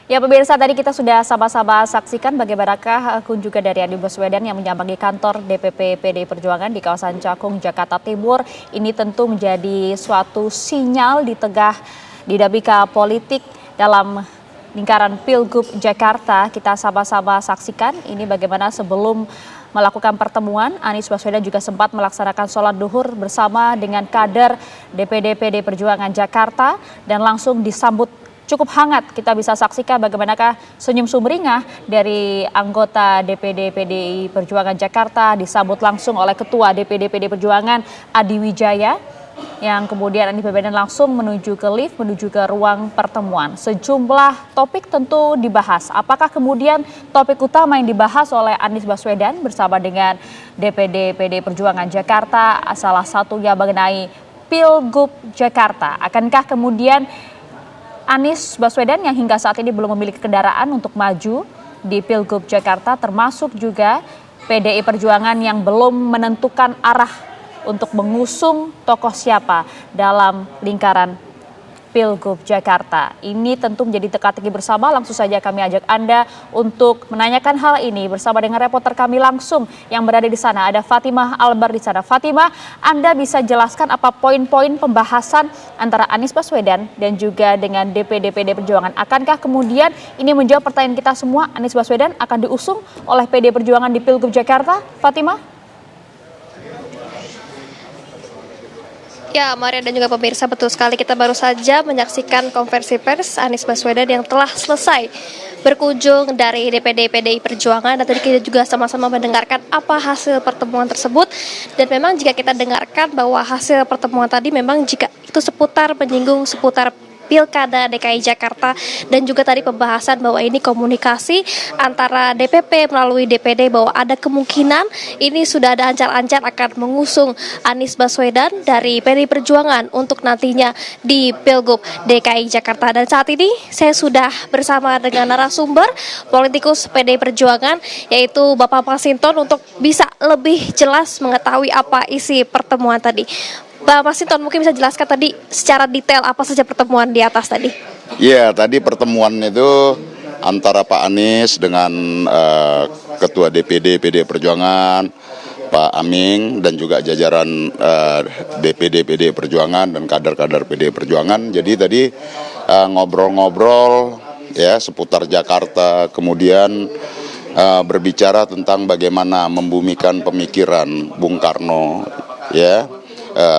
Ya pemirsa, tadi kita sudah sama-sama saksikan bagaimanakah kunjungan dari Anies Baswedan yang menyambangi kantor DPP PDI Perjuangan di kawasan Cakung, Jakarta Timur. Ini tentu menjadi suatu sinyal di tengah dinamika politik dalam lingkaran Pilgub Jakarta. Kita sama-sama saksikan ini bagaimana sebelum melakukan pertemuan, Anies Baswedan juga sempat melaksanakan sholat duhur bersama dengan kader DPD PDI Perjuangan Jakarta dan langsung disambut cukup hangat. Kita bisa saksikan bagaimanakah senyum sumringah dari anggota DPD PDI Perjuangan Jakarta disambut langsung oleh Ketua DPD PDI Perjuangan Adi Wijaya, yang kemudian Anies Baswedan langsung menuju ke lift, menuju ke ruang pertemuan. Sejumlah topik tentu dibahas. Apakah kemudian topik utama yang dibahas oleh Anies Baswedan bersama dengan DPD PDI Perjuangan Jakarta salah satunya mengenai Pilgub Jakarta? Akankah kemudian Anies Baswedan yang hingga saat ini belum memiliki kendaraan untuk maju di Pilgub Jakarta, termasuk juga PDI Perjuangan yang belum menentukan arah untuk mengusung tokoh siapa dalam lingkaran Pilgub Jakarta. Ini tentu menjadi teka-teki bersama. Langsung saja kami ajak Anda untuk menanyakan hal ini bersama dengan reporter kami langsung yang berada di sana. Ada Fatimah Albar di sana. Fatimah, Anda bisa jelaskan apa poin-poin pembahasan antara Anies Baswedan dan juga dengan DPD PDI Perjuangan? Akankah kemudian ini menjawab pertanyaan kita semua, Anies Baswedan akan diusung oleh PDI Perjuangan di Pilgub Jakarta? Fatimah? Ya, Maria dan juga pemirsa, betul sekali kita baru saja menyaksikan konversi pers Anies Baswedan yang telah selesai berkunjung dari DPD PDI Perjuangan, dan tadi kita juga sama-sama mendengarkan apa hasil pertemuan tersebut. Dan memang jika kita dengarkan bahwa hasil pertemuan tadi memang jika itu menyinggung seputar Pilkada DKI Jakarta, dan juga tadi pembahasan bahwa ini komunikasi antara DPP melalui DPD bahwa ada kemungkinan ini sudah ada ancar-ancar akan mengusung Anies Baswedan dari PDI Perjuangan untuk nantinya di Pilgub DKI Jakarta. Dan saat ini saya sudah bersama dengan narasumber politikus PDI Perjuangan, yaitu Bapak Masinton, untuk bisa lebih jelas mengetahui apa isi pertemuan tadi. Pak Masinton, mungkin bisa jelaskan tadi secara detail apa saja pertemuan di atas tadi? Iya, tadi pertemuan itu antara Pak Anies dengan Ketua DPD PDI Perjuangan, Pak Aming, dan juga jajaran DPD PDI Perjuangan dan kader-kader PDI Perjuangan. Jadi tadi ngobrol-ngobrol ya seputar Jakarta, kemudian berbicara tentang bagaimana membumikan pemikiran Bung Karno ya.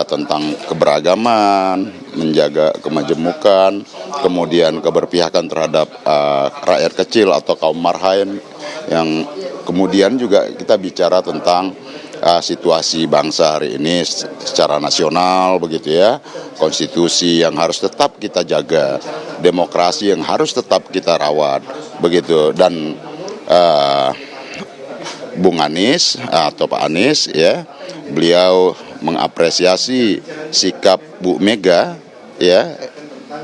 Tentang keberagaman, menjaga kemajemukan, kemudian keberpihakan terhadap rakyat kecil atau kaum marhaen, yang kemudian juga kita bicara tentang situasi bangsa hari ini secara nasional begitu ya, konstitusi yang harus tetap kita jaga, demokrasi yang harus tetap kita rawat begitu. Dan Bung Anies atau Pak Anies ya, beliau mengapresiasi sikap Bu Mega ya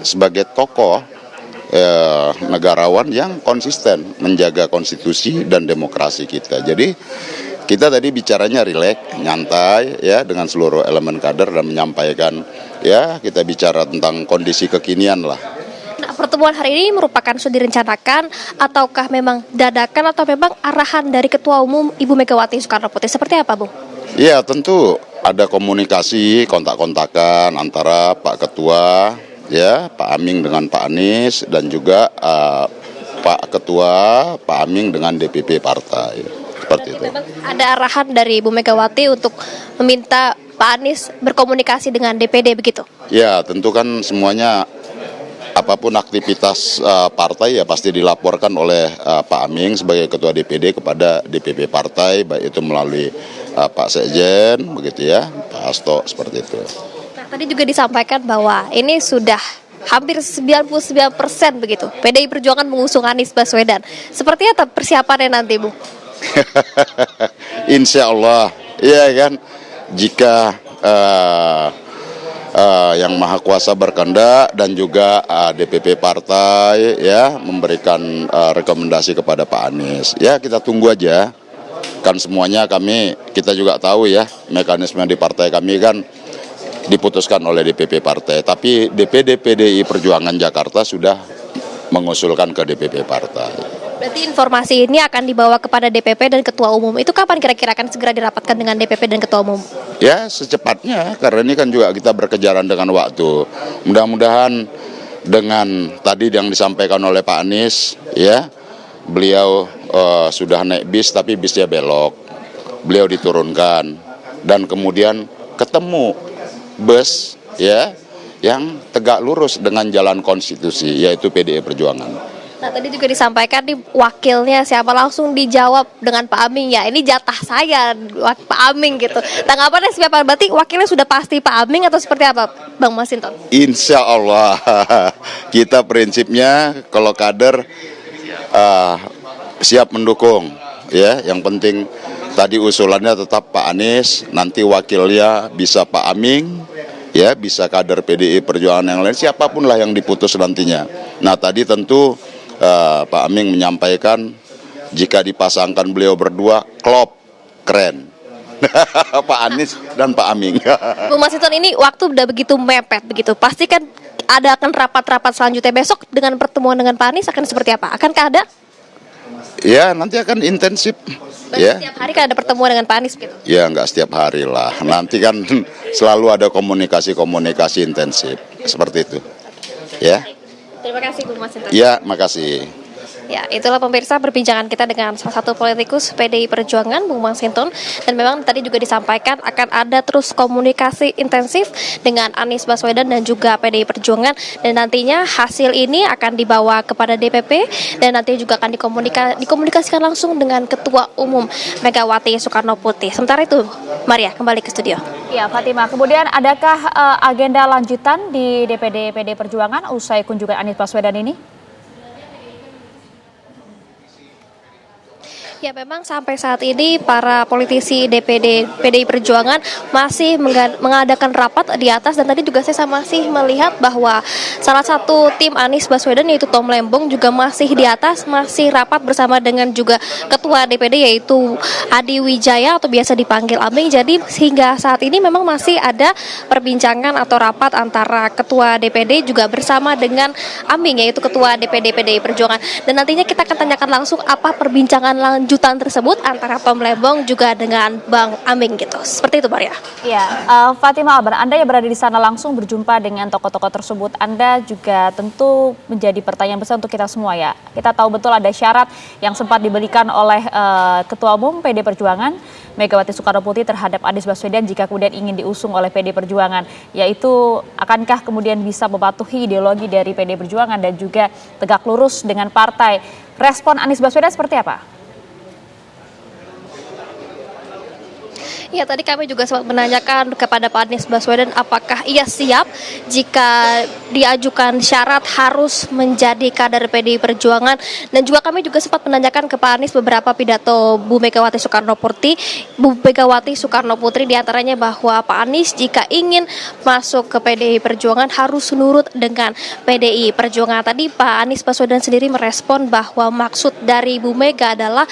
sebagai tokoh negarawan yang konsisten menjaga konstitusi dan demokrasi kita. Jadi kita tadi bicaranya rileks, nyantai ya dengan seluruh elemen kader dan menyampaikan ya, kita bicara tentang kondisi kekinian lah. Nah, pertemuan hari ini merupakan sudah direncanakan ataukah memang dadakan atau memang arahan dari Ketua Umum Ibu Megawati Soekarno Putri? Seperti apa, Bu? Ya, tentu ada komunikasi, kontak-kontakan antara Pak Ketua, ya Pak Aming dengan Pak Anies, dan juga Pak Ketua, Pak Aming dengan DPP partai, seperti itu. Memang ada arahan dari Ibu Megawati untuk meminta Pak Anies berkomunikasi dengan DPD begitu? Ya, tentu kan semuanya apapun aktivitas partai ya pasti dilaporkan oleh Pak Aming sebagai Ketua DPD kepada DPP partai, baik itu melalui Pak Sekjen begitu ya, Pak Hasto, seperti itu. Nah, tadi juga disampaikan bahwa ini sudah hampir 99% begitu PDI Perjuangan mengusung Anies Baswedan. Seperti apa persiapannya nanti, Bu? Insya Allah, iya kan, jika yang Maha Kuasa berkehendak dan juga DPP partai ya memberikan rekomendasi kepada Pak Anies. Ya, kita tunggu aja. Kan semuanya kita juga tahu ya, mekanisme di partai kami kan diputuskan oleh DPP partai. Tapi DPD PDI Perjuangan Jakarta sudah mengusulkan ke DPP partai. Berarti informasi ini akan dibawa kepada DPP dan Ketua Umum. Itu kapan kira-kira akan segera dirapatkan dengan DPP dan Ketua Umum? Ya secepatnya, karena ini kan juga kita berkejaran dengan waktu. Mudah-mudahan dengan tadi yang disampaikan oleh Pak Anies, ya beliau sudah naik bis tapi bisnya belok, beliau diturunkan dan kemudian ketemu bus ya yang tegak lurus dengan jalan konstitusi, yaitu PDI Perjuangan. Nah tadi juga disampaikan nih wakilnya siapa, langsung dijawab dengan Pak Aming, ya ini jatah saya Pak Aming gitu. Tanggapannya siapa? Berarti wakilnya sudah pasti Pak Aming atau seperti apa Bang Masinton? Insya Allah kita prinsipnya kalau kader siap mendukung, ya yang penting tadi usulannya tetap Pak Anies, nanti wakilnya bisa Pak Aming, ya bisa kader PDI Perjuangan yang lain, siapapun lah yang diputus nantinya. Nah tadi tentu Pak Aming menyampaikan jika dipasangkan beliau berdua klop, keren. Pak Anies dan Pak Aming. Bung Masinton, ini waktu udah begitu mepet begitu, pasti kan ada akan rapat-rapat selanjutnya besok dengan pertemuan dengan Pak Anies akan seperti apa? Akankah ada? Ya nanti akan intensif. Ya. Setiap hari kan ada pertemuan dengan Pak Anies gitu? Ya nggak setiap hari lah. Nanti kan selalu ada komunikasi intensif seperti itu. Ya. Terima kasih Bung Masinton. Ya, makasih. Ya, itulah pemirsa perbincangan kita dengan salah satu politikus PDI Perjuangan, Bung Masinton. Dan memang tadi juga disampaikan akan ada terus komunikasi intensif dengan Anies Baswedan dan juga PDI Perjuangan. Dan nantinya hasil ini akan dibawa kepada DPP dan nanti juga akan dikomunikasikan langsung dengan Ketua Umum Megawati Soekarno Putri. Sementara itu, Maria kembali ke studio. Ya, Fatima. Kemudian adakah agenda lanjutan di DPD PDI Perjuangan usai kunjungan Anies Baswedan ini? Ya, memang sampai saat ini para politisi DPD PDI Perjuangan masih mengadakan rapat di atas, dan tadi juga saya masih melihat bahwa salah satu tim Anies Baswedan yaitu Tom Lembong juga masih di atas, masih rapat bersama dengan juga Ketua DPD yaitu Adi Wijaya atau biasa dipanggil Aming. Jadi sehingga saat ini memang masih ada perbincangan atau rapat antara Ketua DPD juga bersama dengan Aming yaitu Ketua DPD PDI Perjuangan. Dan nantinya kita akan tanyakan langsung apa perbincangan lanjutan tersebut antara Tom Lembong juga dengan Bang Aming gitu. Seperti itu, Maria. Ya, Fatima Albar, Anda yang berada di sana langsung berjumpa dengan tokoh-tokoh tersebut. Anda juga tentu menjadi pertanyaan besar untuk kita semua ya. Kita tahu betul ada syarat yang sempat diberikan oleh Ketua Umum PD Perjuangan Megawati Soekarno Putri terhadap Anies Baswedan jika kemudian ingin diusung oleh PD Perjuangan, yaitu akankah kemudian bisa mematuhi ideologi dari PD Perjuangan dan juga tegak lurus dengan partai. Respon Anies Baswedan seperti apa? Ya, tadi kami juga sempat menanyakan kepada Pak Anies Baswedan apakah ia siap jika diajukan syarat harus menjadi kader PDI Perjuangan, dan juga kami juga sempat menanyakan ke Pak Anies beberapa pidato Bu Megawati Soekarno Putri diantaranya bahwa Pak Anies jika ingin masuk ke PDI Perjuangan harus nurut dengan PDI Perjuangan. Tadi Pak Anies Baswedan sendiri merespon bahwa maksud dari Bu Mega adalah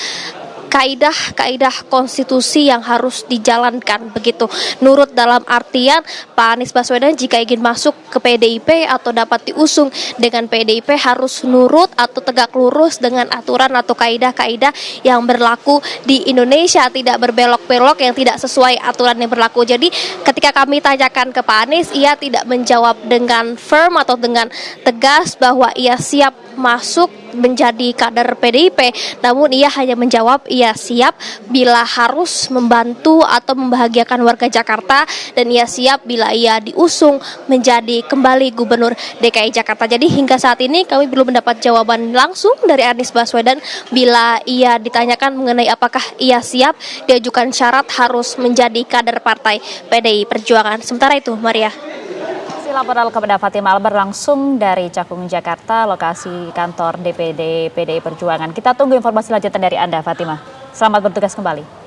kaidah konstitusi yang harus dijalankan begitu. Nurut dalam artian Pak Anies Baswedan jika ingin masuk ke PDIP atau dapat diusung dengan PDIP harus nurut atau tegak lurus dengan aturan atau kaidah-kaidah yang berlaku di Indonesia, tidak berbelok-belok yang tidak sesuai aturan yang berlaku. Jadi ketika kami tanyakan ke Pak Anies, ia tidak menjawab dengan firm atau dengan tegas bahwa ia siap masuk menjadi kader PDIP, namun ia hanya menjawab ia siap bila harus membantu atau membahagiakan warga Jakarta, dan ia siap bila ia diusung menjadi kembali Gubernur DKI Jakarta. Jadi hingga saat ini kami belum mendapat jawaban langsung dari Anies Baswedan bila ia ditanyakan mengenai apakah ia siap diajukan syarat harus menjadi kader partai PDI Perjuangan. Sementara itu, Maria. Laporan kepada Fatima Albar langsung dari Cakung, Jakarta, lokasi kantor DPD PDI Perjuangan. Kita tunggu informasi lanjutan dari Anda, Fatima. Selamat bertugas kembali.